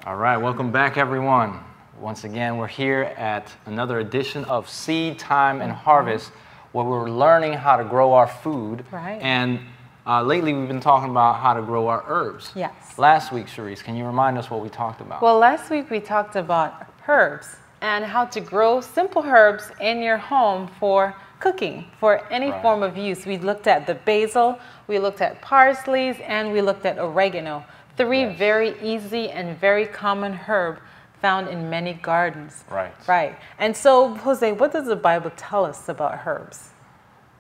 All right, welcome back, everyone. Once again, we're here at another edition of Seed Time and Harvest, where we're learning how to grow our food. Right. And lately, we've been talking about how to grow our herbs. Yes. Last week, Sharice, can you remind us what we talked about? Well, last week we talked about herbs and how to grow simple herbs in your home for cooking, for any form of use. We looked at the basil, we looked at parsleys, and we looked at oregano. Three very easy and very common herb found in many gardens. Right. Right. And so, Jose, what does the Bible tell us about herbs?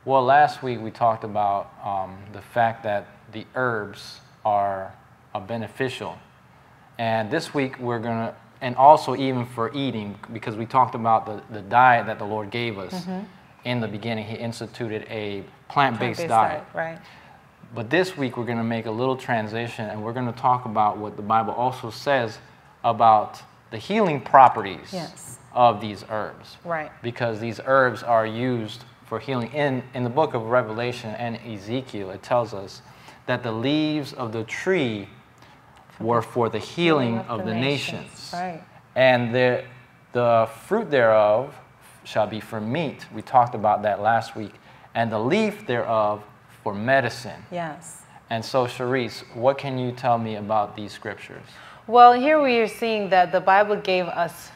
Well, last week we talked about the fact that the herbs are beneficial. And this week we're going to, and also even for eating, because we talked about the diet that the Lord gave us. In the beginning, He instituted a plant-based diet. Right. But this week we're going to make a little transition, and we're going to talk about what the Bible also says about the healing properties of these herbs. Right. Because these herbs are used for healing. In the book of Revelation and Ezekiel, it tells us that the leaves of the tree were for the healing of the nations. Right. And the fruit thereof shall be for meat. We talked about that last week. And the leaf thereof for medicine. Yes. And so, Sharice, what can you tell me about these scriptures? Well, here we are seeing that the Bible gave us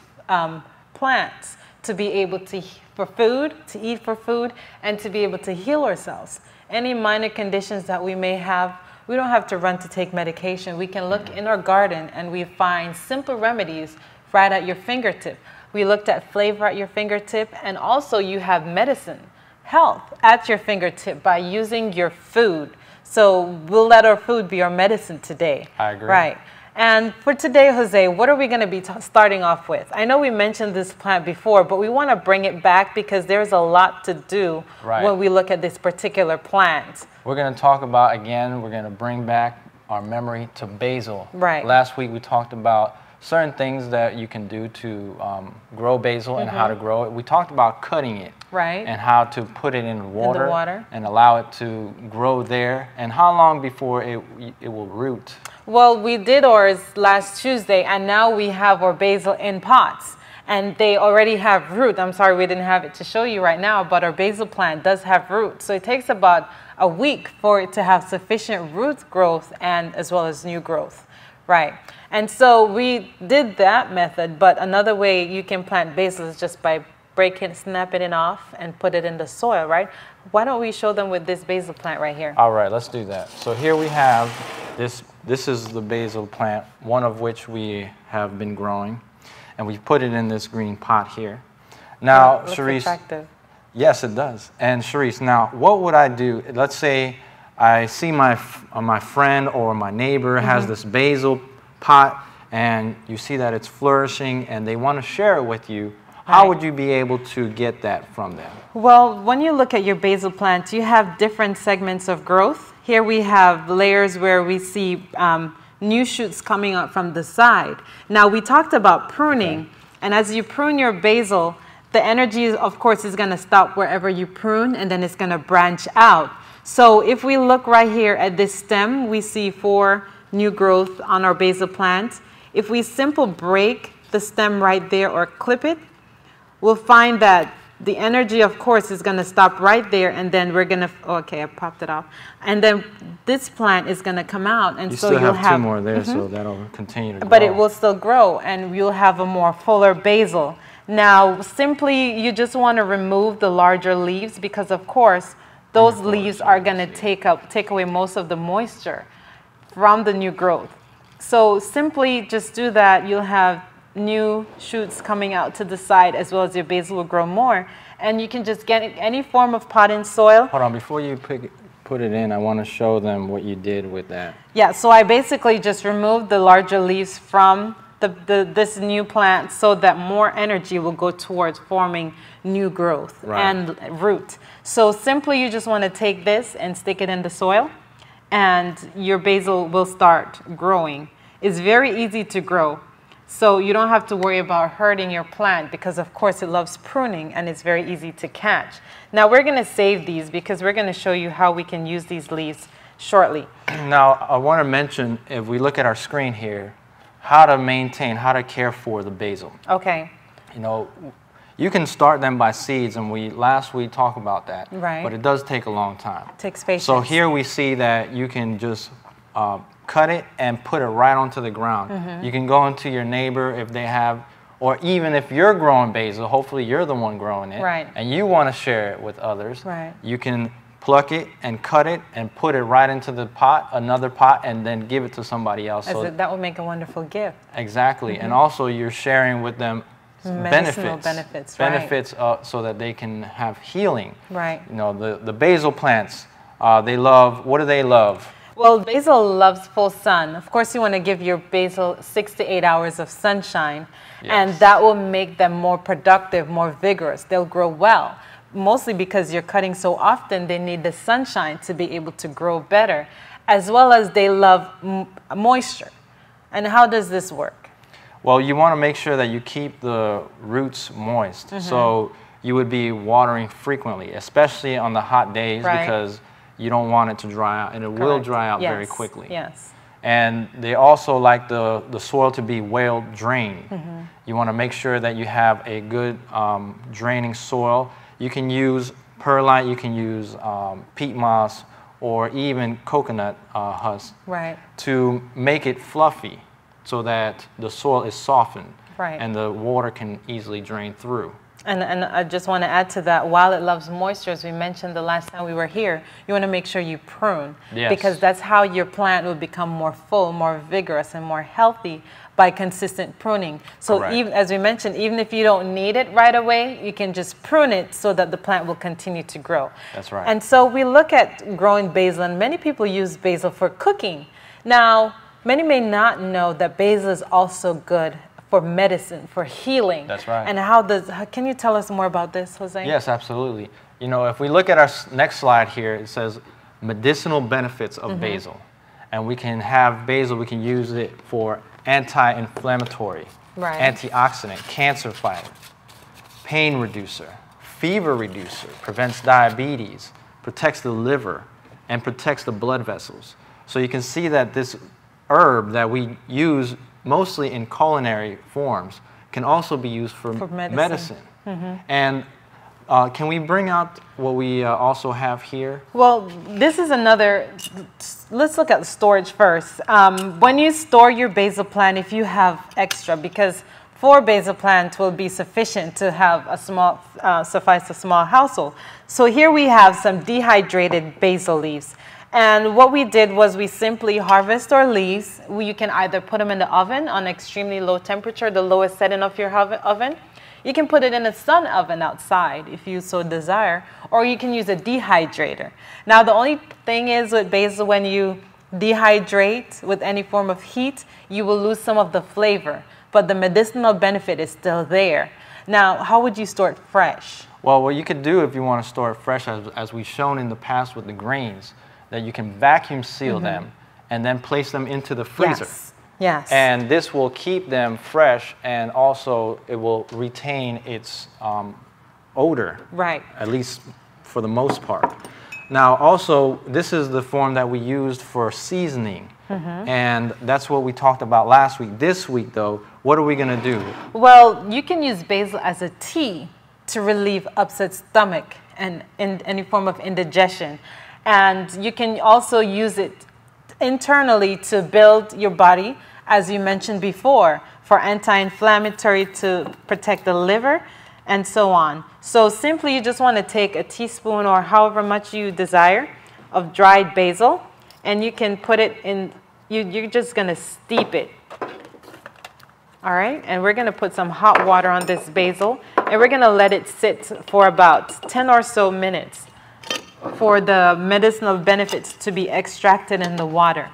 plants to be able to, for food, to eat for food, and to be able to heal ourselves. Any minor conditions that we may have, we don't have to run to take medication. We can look in our garden and we find simple remedies right at your fingertip. We looked at flavor at your fingertip, and also you have medicine, health at your fingertip by using your food. So we'll let our food be our medicine today. I agree. Right. And for today, Jose, what are we going to be starting off with? I know we mentioned this plant before, but we want to bring it back because there's a lot to do when we look at this particular plant. We're going to talk about, again, we're going to bring back our memory to basil. Right. Last week we talked about certain things that you can do to grow basil and how to grow it. We talked about cutting it. Right. And how to put it in water, and allow it to grow there. And how long before it will root? Well, we did ours last Tuesday, and now we have our basil in pots. And they already have root. I'm sorry we didn't have it to show you right now, but our basil plant does have root. So it takes about a week for it to have sufficient root growth and as well as new growth. Right. And so we did that method, but another way you can plant basil is just by snapping it off and put it in the soil, right? Why don't we show them with this basil plant right here? All right, let's do that. So here we have this is the basil plant, one of which we have been growing, and we put it in this green pot here. Now, Sharice, attractive. Yes, it does. And Sharice, now what would I do? Let's say I see my friend or my neighbor has this basil pot, and you see that it's flourishing, and they want to share it with you. How would you be able to get that from them? Well, when you look at your basil plant, you have different segments of growth. Here we have layers where we see new shoots coming up from the side. Now, we talked about pruning, and as you prune your basil, the energy, of course, is going to stop wherever you prune, and then it's going to branch out. So if we look right here at this stem, we see 4 new growth on our basil plant. If we simply break the stem right there or clip it, we'll find that the energy, of course, is going to stop right there, and then we're going to, okay, I popped it off. And then this plant is going to come out, and so you'll have 2 more there, so that'll continue to grow. But it will still grow, and you'll have a more fuller basil. Now, simply, you just want to remove the larger leaves because, of course, those leaves are going to take away most of the moisture from the new growth. So simply just do that. You'll have new shoots coming out to the side, as well as your basil will grow more. And you can just get any form of potting soil. Hold on, before you put it in, I want to show them what you did with that. Yeah, so I basically just removed the larger leaves from this new plant so that more energy will go towards forming new growth and root. So simply you just want to take this and stick it in the soil, and your basil will start growing. It's very easy to grow. So you don't have to worry about hurting your plant because, of course, it loves pruning and it's very easy to catch. Now, we're going to save these because we're going to show you how we can use these leaves shortly. Now, I want to mention, if we look at our screen here, how to maintain, how to care for the basil. Okay. You know, you can start them by seeds, and last week talked about that. Right. But it does take a long time. It takes patience. So here we see that you can just cut it and put it right onto the ground. You can go into your neighbor if they have, or even if you're growing basil, hopefully you're the one growing it, right, and you want to share it with others. Right. You can pluck it and cut it and put it right into the pot, another pot, and then give it to somebody else. So that would make a wonderful gift. Exactly. And also you're sharing with them medicinal benefits, right. benefits so that they can have healing. Right. You know, the basil plants, they love, what do they love? Well, basil loves full sun. Of course, you want to give your basil 6 to 8 hours of sunshine, and that will make them more productive, more vigorous. They'll grow well, mostly because you're cutting so often, they need the sunshine to be able to grow better, as well as they love moisture. And how does this work? Well, you want to make sure that you keep the roots moist. So you would be watering frequently, especially on the hot days, because you don't want it to dry out, and it will dry out very quickly. Yes. And they also like the soil to be well drained. You want to make sure that you have a good draining soil. You can use perlite, you can use peat moss, or even coconut husk to make it fluffy so that the soil is softened and the water can easily drain through. And I just want to add to that, while it loves moisture, as we mentioned the last time we were here, you want to make sure you prune, because that's how your plant will become more full, more vigorous, and more healthy by consistent pruning. So even, as we mentioned, even if you don't need it right away, you can just prune it so that the plant will continue to grow. That's right. And so we look at growing basil, and many people use basil for cooking. Now, many may not know that basil is also good for medicine, for healing. That's right. And can you tell us more about this, Jose? Yes, absolutely. You know, if we look at our next slide here, it says medicinal benefits of basil. And we can have basil, we can use it for anti-inflammatory, antioxidant, cancer fighter, pain reducer, fever reducer, prevents diabetes, protects the liver, and protects the blood vessels. So you can see that this herb that we use mostly in culinary forms can also be used for medicine. And can we bring out what we also have here? Well, this is another, let's look at the storage first. When you store your basil plant, if you have extra, because 4 basil plants will be sufficient to have a small, suffice a small household. So here we have some dehydrated basil leaves. And what we did was we simply harvest our leaves. You can either put them in the oven on extremely low temperature, the lowest setting of your oven. You can put it in a sun oven outside if you so desire, or you can use a dehydrator. Now, the only thing is with basil, when you dehydrate with any form of heat, you will lose some of the flavor, but the medicinal benefit is still there. Now, how would you store it fresh? Well, what you could do if you want to store it fresh, as we've shown in the past with the grains, that you can vacuum seal them and then place them into the freezer. Yes. And this will keep them fresh, and also it will retain its odor. Right. At least for the most part. Now also, this is the form that we used for seasoning. And that's what we talked about last week. This week though, what are we going to do? Well, you can use basil as a tea to relieve upset stomach and any form of indigestion. And you can also use it internally to build your body, as you mentioned before, for anti-inflammatory, to protect the liver, and so on. So simply you just want to take a teaspoon or however much you desire of dried basil, and you can put it in, you're just going to steep it. All right, and we're going to put some hot water on this basil, and we're going to let it sit for about 10 or so minutes for the medicinal benefits to be extracted in the water.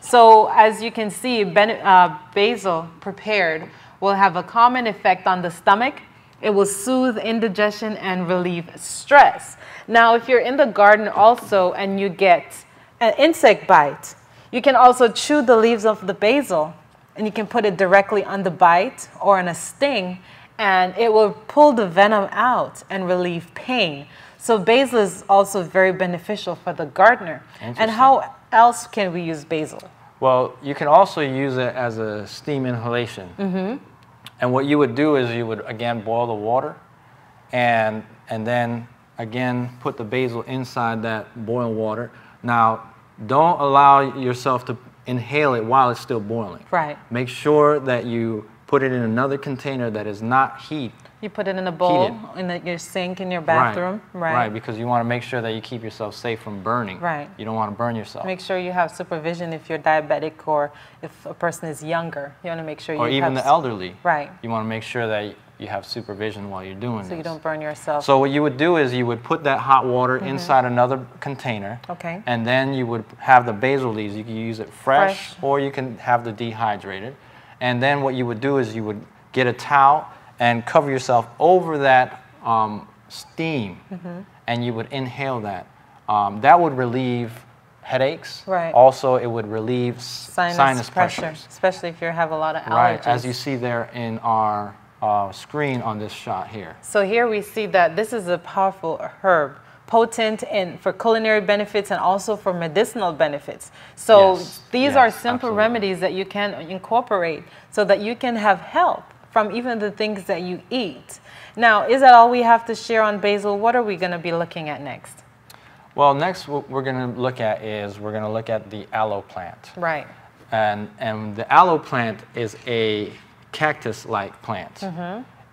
So as you can see, basil prepared will have a common effect on the stomach. It will soothe indigestion and relieve stress. Now, if you're in the garden also and you get an insect bite, you can also chew the leaves of the basil, and you can put it directly on the bite or on a sting, and it will pull the venom out and relieve pain. So basil is also very beneficial for the gardener. And how else can we use basil? Well, you can also use it as a steam inhalation. And what you would do is you would, again, boil the water and then, again, put the basil inside that boiled water. Now, don't allow yourself to inhale it while it's still boiling. Right. Make sure that you put it in another container that is not heat. You put it in a bowl in your sink in your bathroom. Right, because you want to make sure that you keep yourself safe from burning. Right. You don't want to burn yourself. Make sure you have supervision if you're diabetic or if a person is younger. You want to make sure you have... Or even the elderly. Right. You want to make sure that you have supervision while you're doing this. So you don't burn yourself. So what you would do is you would put that hot water inside another container. Okay. And then you would have the basil leaves. You can use it fresh or you can have the dehydrated. And then what you would do is you would get a towel and cover yourself over that steam, and you would inhale that. That would relieve headaches. Right. Also, it would relieve sinus pressure, especially if you have a lot of allergies. Right, as you see there in our screen on this shot here. So here we see that this is a powerful herb, potent for culinary benefits and also for medicinal benefits. So these are simple remedies that you can incorporate so that you can have health from even the things that you eat. Now, is that all we have to share on basil? What are we going to be looking at next? Well, next what we're going to look at is we're going to look at the aloe plant. Right. And the aloe plant is a cactus-like plant.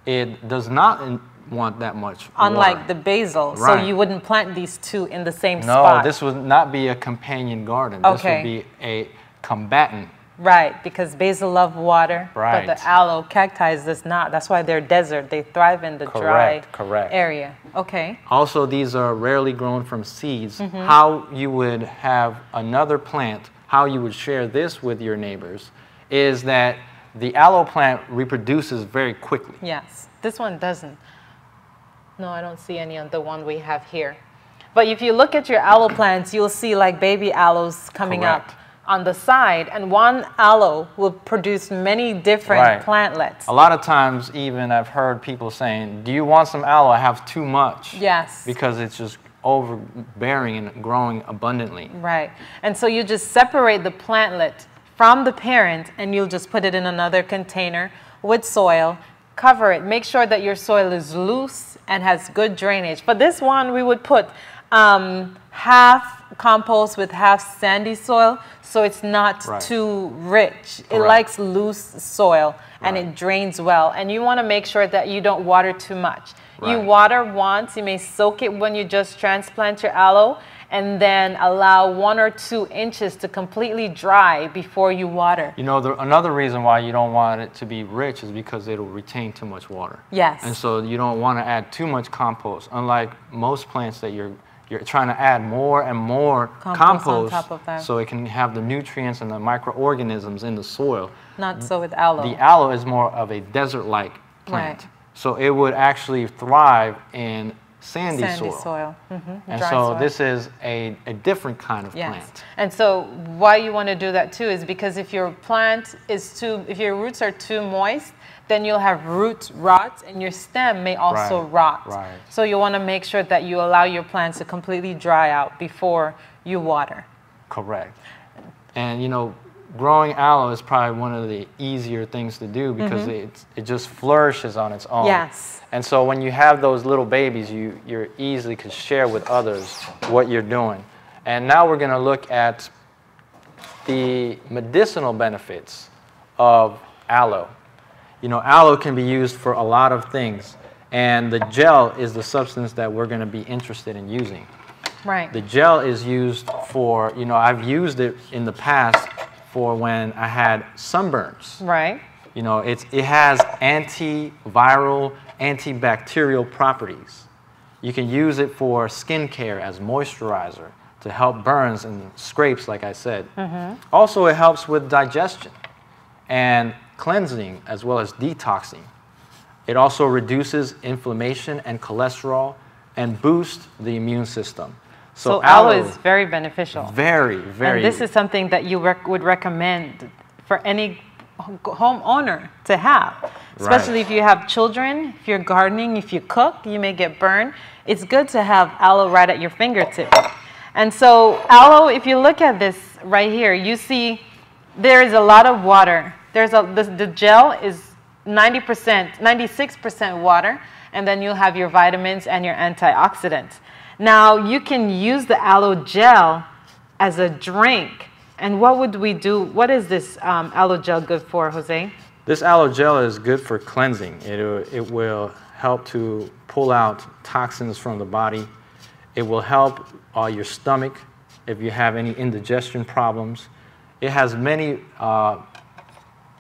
It does not want that much Unlike water. the basil. Right. So you wouldn't plant these two in the same spot. No, this would not be a companion garden. This would be a combatant. Right, because basil love water, Right. but the aloe cacti does not. That's why they're desert. They thrive in the dry area. Okay. Also, these are rarely grown from seeds. How you would have another plant, how you would share this with your neighbors, is that the aloe plant reproduces very quickly. Yes, this one doesn't. No, I don't see any on the one we have here. But if you look at your aloe plants, you'll see like baby aloes coming up on the side, and one aloe will produce many different plantlets. A lot of times, even I've heard people saying, do you want some aloe? I have too much. Yes. Because it's just overbearing and growing abundantly. Right. And so you just separate the plantlet from the parent, and you'll just put it in another container with soil, cover it, make sure that your soil is loose and has good drainage. For this one, we would put half compost with half sandy soil, so it's not too rich. It likes loose soil and it drains well. And you want to make sure that you don't water too much. You water once, you may soak it when you just transplant your aloe, and then allow 1 or 2 inches to completely dry before you water. You know, another reason why you don't want it to be rich is because it'll retain too much water. Yes. And so you don't want to add too much compost, unlike most plants that you're trying to add more and more compost on top of that, so it can have the nutrients and the microorganisms in the soil. Not so with aloe. The aloe is more of a desert-like plant. Right. So it would actually thrive in sandy soil. And so soil. this is a different kind of plant. And so why you want to do that too is because if your plant is if your roots are too moist, then you'll have root rot and your stem may also rot. So you want to make sure that you allow your plants to completely dry out before you water. Correct. And you know, growing aloe is probably one of the easier things to do because it just flourishes on its own. Yes. And so when you have those little babies, you easily could share with others what you're doing. And now we're going to look at the medicinal benefits of aloe. You know, aloe can be used for a lot of things, and the gel is the substance that we're going to be interested in using. Right. The gel is used for, you know, I've used it in the past for when I had sunburns. Right. You know, it has antiviral, antibacterial properties. You can use it for skincare as moisturizer to help burns and scrapes, like I said. Also, it helps with digestion and cleansing as well as detoxing. It also reduces inflammation and cholesterol and boosts the immune system. So aloe is very beneficial. Very, very. And this is something that you would recommend for any homeowner to have, especially if you have children, if you're gardening, if you cook, you may get burned. It's good to have aloe right at your fingertip. And so aloe, if you look at this right here, you see There is a lot of water. The gel is 90%, 96% water, and then you'll have your vitamins and your antioxidants. Now, you can use the aloe gel as a drink. And what would we do? What is this aloe gel good for, Jose? This aloe gel is good for cleansing. It will help to pull out toxins from the body. It will help your stomach if you have any indigestion problems. It has many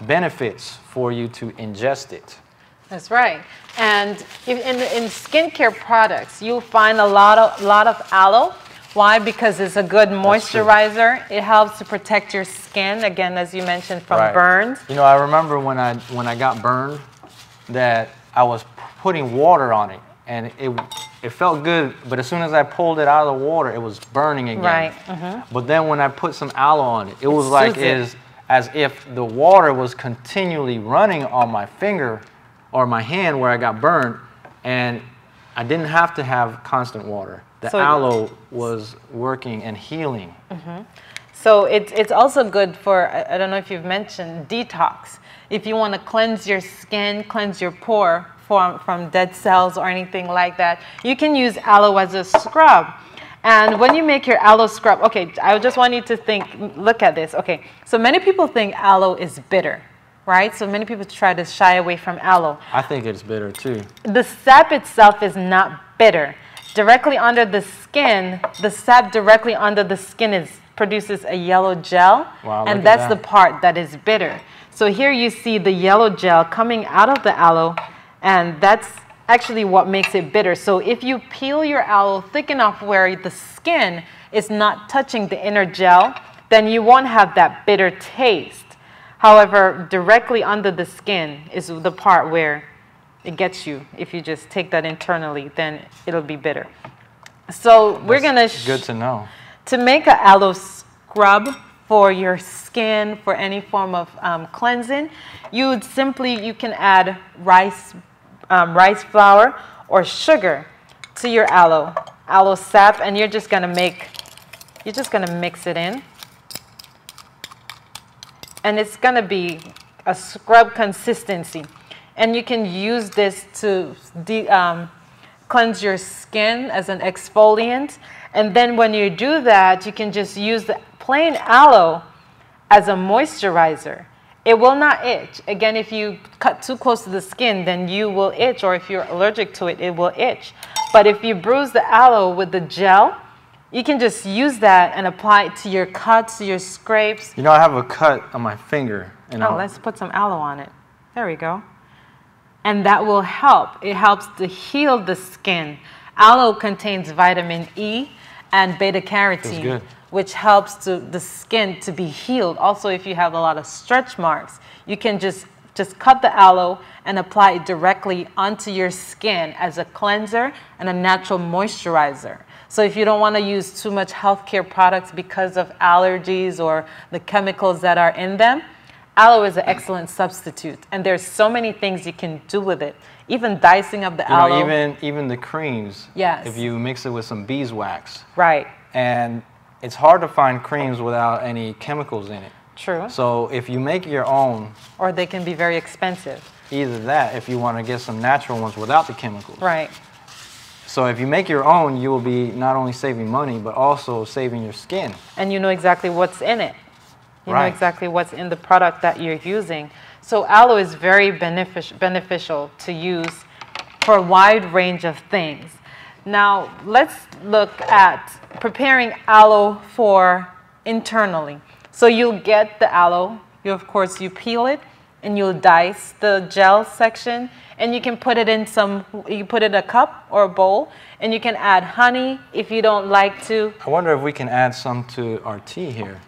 benefits for you to ingest it. That's right. And in skincare products, you'll find a lot of aloe. Why? Because it's a good moisturizer. It helps to protect your skin, again, as you mentioned, from burns. You know, I remember when I got burned that I was putting water on it, and it felt good, but as soon as I pulled it out of the water, it was burning again. Right. Mm-hmm. But then when I put some aloe on it, it was like as if the water was continually running on my finger or my hand where I got burned, and I didn't have to have constant water. The aloe was working and healing. Mm-hmm. So it's also good for, I don't know if you've mentioned, detox. If you want to cleanse your skin, cleanse your pore from dead cells or anything like that, you can use aloe as a scrub. And when you make your aloe scrub, okay, I just want you to look at this. Okay, so many people think aloe is bitter, right? So many people try to shy away from aloe. I think it's bitter too. The sap itself is not bitter. Directly under the skin, the sap directly under the skin produces a yellow gel, and that's the part that is bitter. So here you see the yellow gel coming out of the aloe, and that's actually what makes it bitter. So if you peel your aloe thick enough where the skin is not touching the inner gel, then you won't have that bitter taste. However, directly under the skin is the part where it gets you. If you just take that internally, then it'll be bitter. So we're gonna good to know. To make an aloe scrub for your skin, for any form of cleansing, you can add rice flour or sugar to your aloe sap, and you're just gonna mix it in, and it's gonna be a scrub consistency. And you can use this to cleanse your skin as an exfoliant. And then when you do that, you can just use the plain aloe as a moisturizer. It will not itch. Again, if you cut too close to the skin, then you will itch, or if you're allergic to it, it will itch. But if you bruise the aloe with the gel, you can just use that and apply it to your cuts, to your scrapes. You know, I have a cut on my finger. Let's put some aloe on it. There we go. And that will help. It helps to heal the skin. Aloe contains vitamin E and beta-carotene, which helps the skin to be healed. Also, if you have a lot of stretch marks, you can just cut the aloe and apply it directly onto your skin as a cleanser and a natural moisturizer. So if you don't want to use too much healthcare products because of allergies or the chemicals that are in them, aloe is an excellent substitute, and there's so many things you can do with it. Even dicing of the aloe. Even the creams. Yes. If you mix it with some beeswax. Right. And it's hard to find creams without any chemicals in it. True. So if you make your own. Or they can be very expensive. Either that, if you want to get some natural ones without the chemicals. Right. So if you make your own, you will be not only saving money, but also saving your skin. And you know exactly what's in it. You know exactly what's in the product that you're using. So aloe is very beneficial to use for a wide range of things. Now, let's look at preparing aloe for internally. So you'll get the aloe. Of course, you peel it, and you'll dice the gel section, and you can put it in you put it in a cup or a bowl, and you can add honey if you don't like to. I wonder if we can add some to our tea here.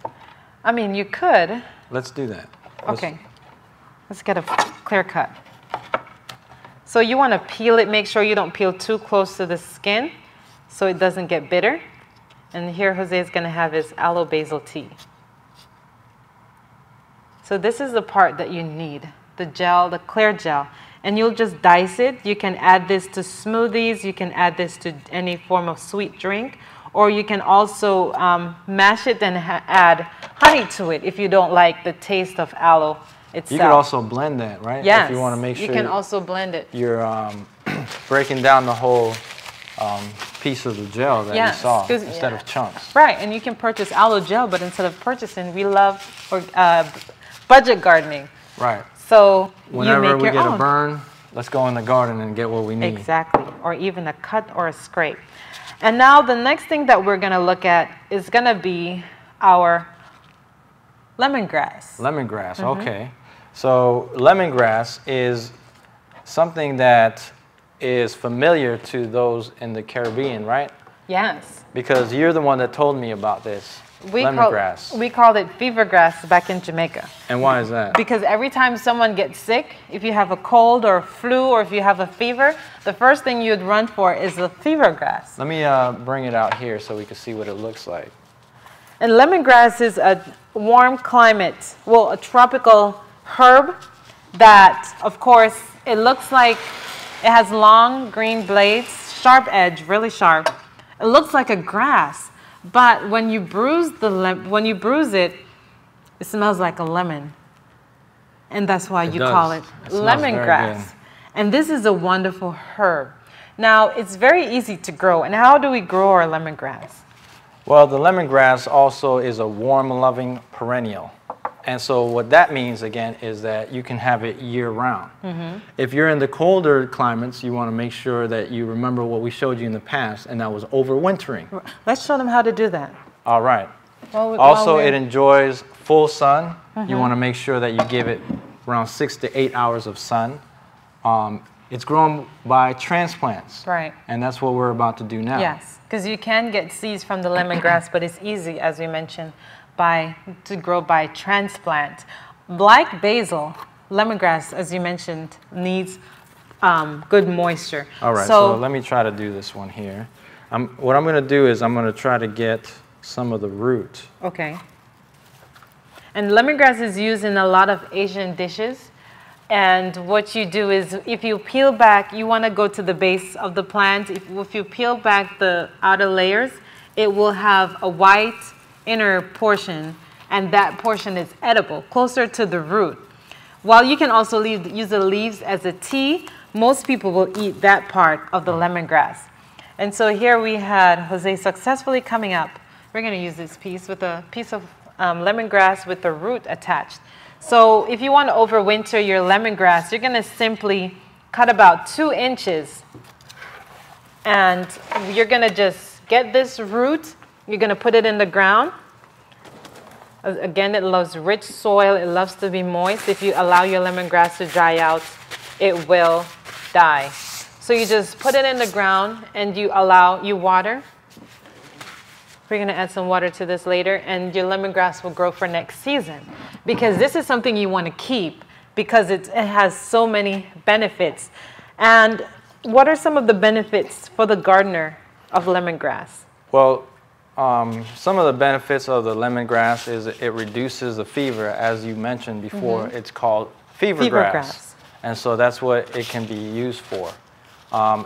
I mean, you could. Let's do that. Okay. Let's get a clear cut. So you want to peel it. Make sure you don't peel too close to the skin so it doesn't get bitter. And here Jose is going to have his aloe basil tea. So this is the part that you need, the gel, the clear gel. And you'll just dice it. You can add this to smoothies. You can add this to any form of sweet drink. or you can also mash it and add honey to it if you don't like the taste of aloe itself. You could also blend that, right? Yes, if you want to make sure you can also blend it. You're breaking down the whole piece of the gel that you saw instead of chunks. Right, and you can purchase aloe gel, but instead of purchasing, we love budget gardening. Right. So whenever you make we your get own. a burn, let's go in the garden and get what we need. Exactly, or even a cut or a scrape. And now the next thing that we're going to look at is going to be our lemongrass. Lemongrass, okay. So lemongrass is something that is familiar to those in the Caribbean, right? Yes. Because you're the one that told me about this, lemongrass. We called it fever grass back in Jamaica. And why is that? Because every time someone gets sick, if you have a cold or a flu or if you have a fever, the first thing you'd run for is the fever grass. Let me bring it out here so we can see what it looks like. And lemongrass is a warm climate, well, a tropical herb that, of course, it looks like it has long green blades, sharp edge, really sharp. It looks like a grass, but when you bruise it, it smells like a lemon, and that's why you call it lemongrass. And this is a wonderful herb. Now, it's very easy to grow. And how do we grow our lemongrass? Well, the lemongrass also is a warm-loving perennial. And so what that means, again, is that you can have it year-round. If you're in the colder climates, you want to make sure that you remember what we showed you in the past, and that was overwintering. Let's show them how to do that. All right. Also, it enjoys full sun. You want to make sure that you give it around 6 to 8 hours of sun. It's grown by transplants. Right. And that's what we're about to do now. Yes, because you can get seeds from the lemongrass, but it's easy, as we mentioned, to grow by transplant. Like basil, lemongrass, as you mentioned, needs good moisture. All right, so let me try to do this one here. What I'm going to do is I'm going to try to get some of the root. Okay. And lemongrass is used in a lot of Asian dishes. And what you do is, if you peel back, you want to go to the base of the plant. If you peel back the outer layers, it will have a white inner portion, and that portion is edible, closer to the root. While you can also use the leaves as a tea, most people will eat that part of the lemongrass. And so here we had Jose successfully coming up. We're going to use this piece with a piece of lemongrass with the root attached. So if you want to overwinter your lemongrass, you're going to simply cut about 2 inches, and you're going to just get this root. You're going to put it in the ground. Again, it loves rich soil. It loves to be moist. If you allow your lemongrass to dry out, it will die. So you just put it in the ground and you water. We're going to add some water to this later, and your lemongrass will grow for next season. Because this is something you want to keep because it has so many benefits. And what are some of the benefits for the gardener of lemongrass? Well, some of the benefits of the lemongrass is it reduces the fever. As you mentioned before, it's called fever grass. And so that's what it can be used for.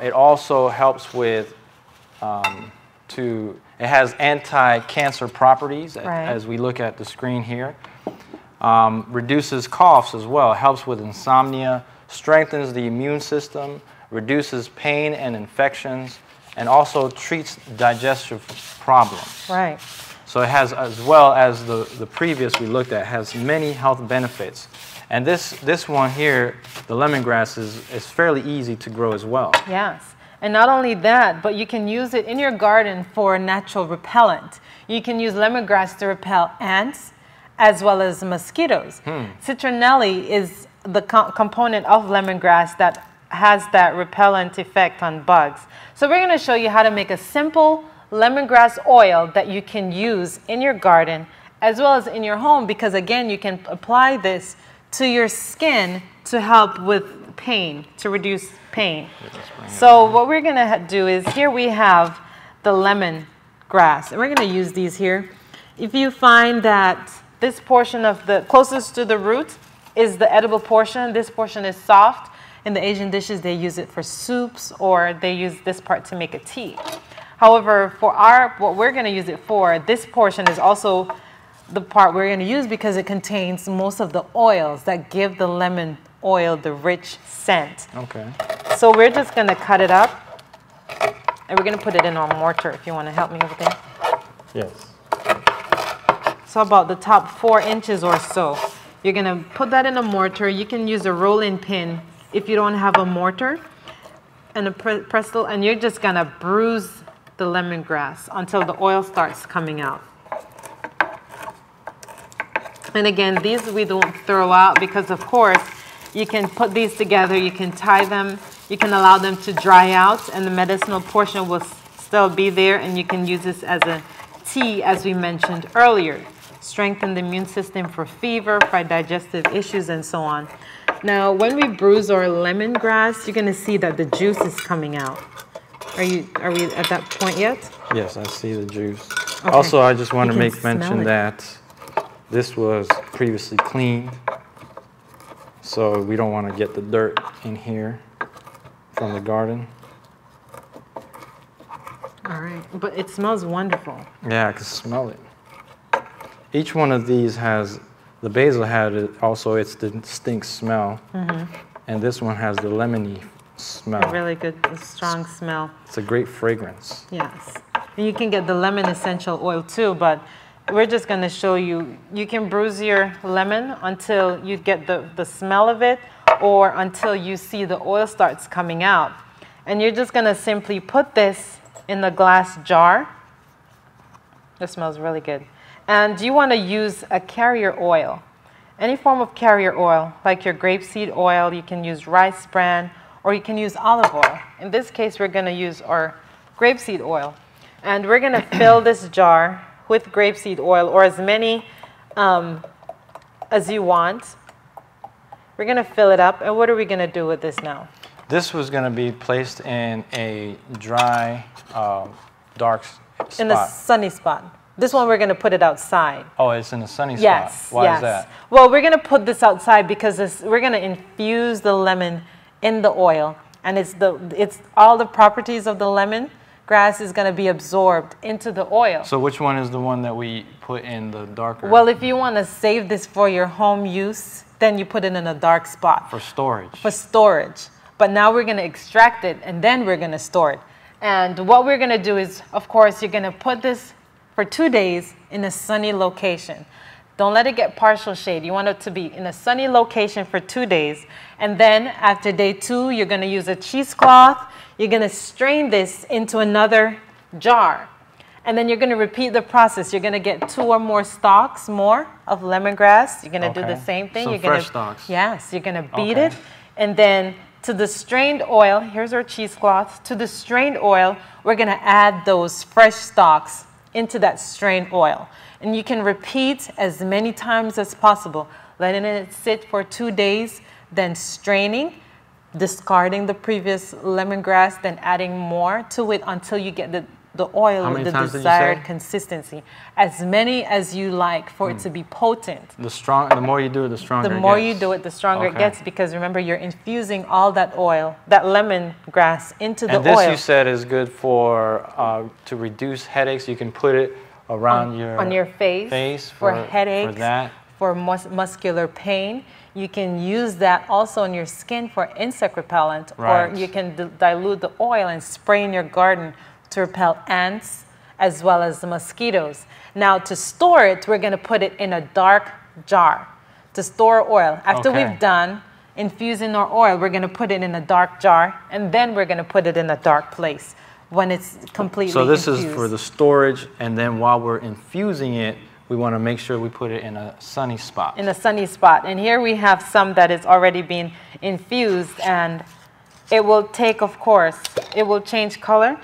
It also helps with, it has anti-cancer properties, as we look at the screen here. Reduces coughs as well, helps with insomnia, strengthens the immune system, reduces pain and infections, and also treats digestive problems. Right. So it has, as well as the previous we looked at, has many health benefits. And this one here, the lemongrass, is fairly easy to grow as well. Yes. And not only that, but you can use it in your garden for a natural repellent. You can use lemongrass to repel ants as well as mosquitoes. Citronella is the component of lemongrass that has that repellent effect on bugs. So we're going to show you how to make a simple lemongrass oil that you can use in your garden as well as in your home, because again, you can apply this to your skin to help with pain, to reduce pain. So what we're going to do is, here we have the lemongrass, and we're going to use these here. If you find that this portion of the closest to the root is the edible portion, this portion is soft. In the Asian dishes, they use it for soups, or they use this part to make a tea. However, for what we're going to use it for, this portion is also the part we're going to use because it contains most of the oils that give the lemon oil the rich scent. Okay. So we're just going to cut it up, and we're going to put it in our mortar if you want to help me over there. Yes. So about the top 4 inches or so. You're going to put that in a mortar. You can use a rolling pin if you don't have a mortar and a pestle, and you're just going to bruise the lemongrass until the oil starts coming out. And again, these we don't throw out because, of course, you can put these together, you can tie them, you can allow them to dry out, and the medicinal portion will still be there, and you can use this as a tea, as we mentioned earlier. Strengthen the immune system for fever, for digestive issues, and so on. Now, when we bruise our lemongrass, you're going to see that the juice is coming out. Are we at that point yet? Yes, I see the juice. Okay. Also, I just want to make smell mention it. that this was previously cleaned, so we don't want to get the dirt in here from the garden. All right, but it smells wonderful. Yeah, I can smell it. Each one of these has, the basil had also its distinct smell, and this one has the lemony smell. A really good, strong smell. It's a great fragrance. Yes. And you can get the lemon essential oil too, but we're just going to show you, you can bruise your lemon until you get the smell of it or until you see the oil starts coming out. And you're just going to simply put this in the glass jar. It smells really good. And you want to use a carrier oil, any form of carrier oil, like your grapeseed oil. You can use rice bran, or you can use olive oil. In this case, we're going to use our grapeseed oil. And we're going to fill this jar with grapeseed oil, or as many as you want. We're going to fill it up. And what are we going to do with this now? This was going to be placed in a dry, dark spot. In a sunny spot. This one, we're going to put it outside. Oh, it's in a sunny spot. Yes. Why is that? Well, we're going to put this outside because we're going to infuse the lemon in the oil. And it's all the properties of the lemon grass is going to be absorbed into the oil. So which one is the one that we put in the darker? Well, if you want to save this for your home use, then you put it in a dark spot. For storage. For storage. But now we're going to extract it, and then we're going to store it. And what we're going to do is, of course, you're going to put this for 2 days in a sunny location. Don't let it get partial shade. You want it to be in a sunny location for 2 days. And then after day 2, you're going to use a cheesecloth. You're going to strain this into another jar. And then you're going to repeat the process. You're going to get 2 or more stalks more of lemongrass. You're going to do the same thing. So you're fresh stalks. Yes, you're going to beat it. And then to the strained oil, here's our cheesecloth. To the strained oil, we're going to add those fresh stalks into that strained oil. And you can repeat as many times as possible, letting it sit for 2 days, then straining, discarding the previous lemongrass, then adding more to it until you get the oil with the desired consistency. As many as you like for it to be potent. The more you do it, the stronger it gets. The more you do it, the stronger it gets, because remember, you're infusing all that oil, that lemongrass, into the oil. And this you said is good for to reduce headaches. You can put it around on your face for headaches, for muscular pain. You can use that also on your skin for insect repellent, or you can dilute the oil and spray in your garden to repel ants as well as the mosquitoes. Now, to store it, we're going to put it in a dark jar to store oil. After we've done infusing our oil, we're going to put it in a dark jar, and then we're going to put it in a dark place when it's completely infused. So this is for the storage, and then while we're infusing it, we want to make sure we put it in a sunny spot. In a sunny spot. And here we have some that is already being infused, and it will take, of course, it will change color,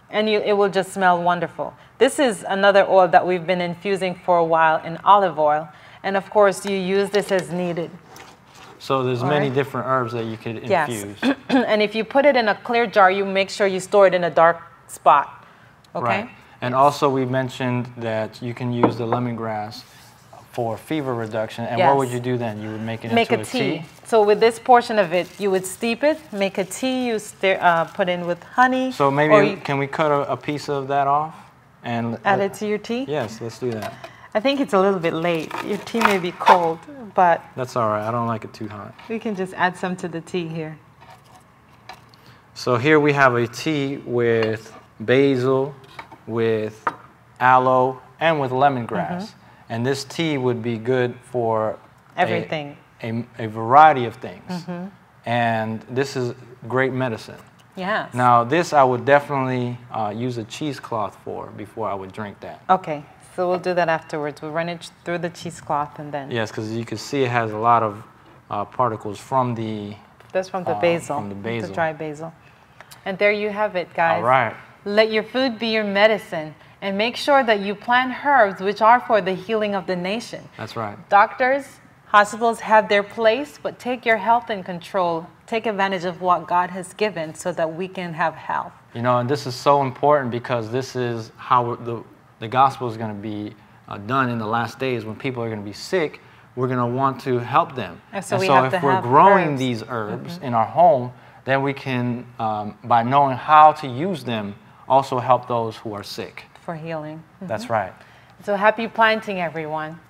and it will just smell wonderful. This is another oil that we've been infusing for a while in olive oil. And of course, you use this as needed. So there's many different herbs that you could infuse. Yes. And if you put it in a clear jar, you make sure you store it in a dark spot. Okay? Right. And also we mentioned that you can use the lemongrass for fever reduction. And Yes. what would you do then? You would make it Make into a tea. So with this portion of it, you would steep it, make a tea, you put in with honey. So maybe, can we cut a piece of that off? And add it to your tea? Yes, let's do that. I think it's a little bit late. Your tea may be cold, but... That's all right. I don't like it too hot. We can just add some to the tea here. So here we have a tea with basil, with aloe, and with lemongrass. And this tea would be good for everything. A variety of things. And this is great medicine. Yes. Now this I would definitely use a cheesecloth for before I would drink that. Okay, so we'll do that afterwards. We'll run it through the cheesecloth and then... Yes, because you can see it has a lot of particles from the... That's from the basil. From the basil. The dry basil. And there you have it, guys. All right. Let your food be your medicine. And make sure that you plant herbs which are for the healing of the nation. That's right. Doctors, hospitals have their place, but take your health in control. Take advantage of what God has given so that we can have health. You know, and this is so important because this is how the gospel is going to be done in the last days. When people are going to be sick, we're going to want to help them. And so if we're growing these herbs in our home, then we can, by knowing how to use them, also help those who are sick. For healing. That's right. So happy planting, everyone.